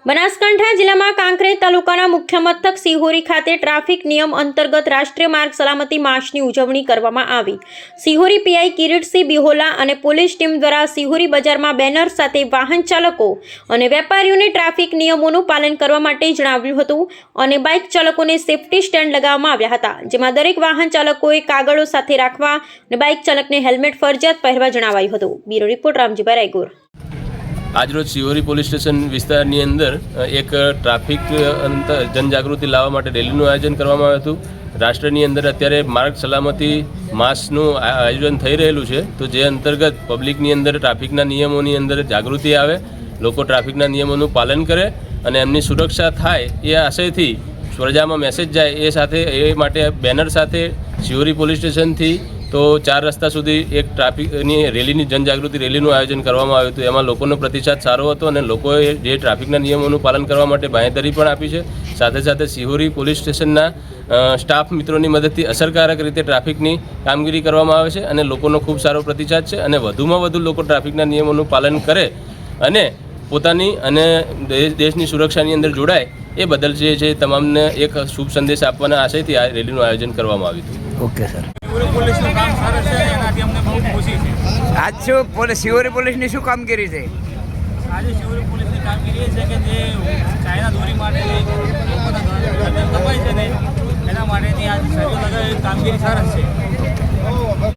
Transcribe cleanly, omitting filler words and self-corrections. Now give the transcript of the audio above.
બનાસકાંઠા જિલ્લામાં કાંકરેજ તાલુકાના મુખ્ય મથક સિહોરી ખાતે ટ્રાફિક નિયમ અંતર્ગત રાષ્ટ્રીય માર્ગ સલામતી માસની ઉજવણી કરવામાં આવી। સિહોરી પીઆઈ કિરીટસિંહ બિહોલા અને પોલીસ ટીમ દ્વારા સિહોરી બજારમાં બેનર સાથે વાહન ચાલકો અને વેપારીઓને ટ્રાફિક નિયમોનું પાલન કરવા માટે જણાવ્યું હતું અને બાઇક ચાલકોને સેફટી સ્ટેન્ડ લગાવવામાં આવ્યા હતા, જેમાં દરેક વાહન ચાલકોએ કાગળો સાથે રાખવા અને બાઇક ચાલકને હેલ્મેટ ફરજિયાત પહેરવા જણાવાયું હતું। Bureau report Ramjibhai Raigor. આજરોજ સિહોરી પોલીસ સ્ટેશન વિસ્તારની અંદર એક ટ્રાફિક જનજાગૃતિ લાવવા માટે રેલીનું આયોજન કરવામાં આવ્યું હતું। રાષ્ટ્રની અંદર અત્યારે માર્ગ સલામતી માસનું આયોજન થઈ રહેલું છે, તો જે અંતર્ગત પબ્લિકની અંદર ટ્રાફિકના નિયમોની અંદર જાગૃતિ આવે, લોકો ટ્રાફિકના નિયમોનું પાલન કરે અને એમની સુરક્ષા થાય એ આશયથી પ્રજામાં મેસેજ જાય એ સાથે એ માટે બેનર સાથે સિહોરી પોલીસ સ્ટેશનથી તો 4 રસ્તા સુધી એક ટ્રાફિકની રેલીની જનજાગૃતિ રેલીનું આયોજન કરવામાં આવ્યું હતું। એમાં લોકોનો પ્રતિસાદ સારો હતો અને લોકોએ જે ટ્રાફિકના નિયમોનું પાલન કરવા માટે બાંહેધરી પણ આપી છે। સાથે સાથે સિહોરી પોલીસ સ્ટેશનના સ્ટાફ મિત્રોની મદદથી અસરકારક રીતે ટ્રાફિકની કામગીરી કરવામાં આવે છે અને લોકોનો ખૂબ સારો પ્રતિસાદ છે અને વધુમાં વધુ લોકો ટ્રાફિકના નિયમોનું પાલન કરે અને પોતાની અને દેશની સુરક્ષાની અંદર જોડાય એ બદલ જે છે તમામને એક શુભ સંદેશ આપવાના આશયથી આ રેલીનું આયોજન કરવામાં આવ્યું હતું। Okay sir. પોલીસનું કામ સરસ છે, એનાથી અમને બહુ ખુશી છે। આજ શું સિહોરી પોલીસની શું કામગીરી છે? આજે સિહોરી પોલીસની કામગીરી એ છે કે જે ચાઇના દોરી માટે કપાય છે ને એના માટેની આજે સર્વે લગાવી કામગીરી સરસ છે।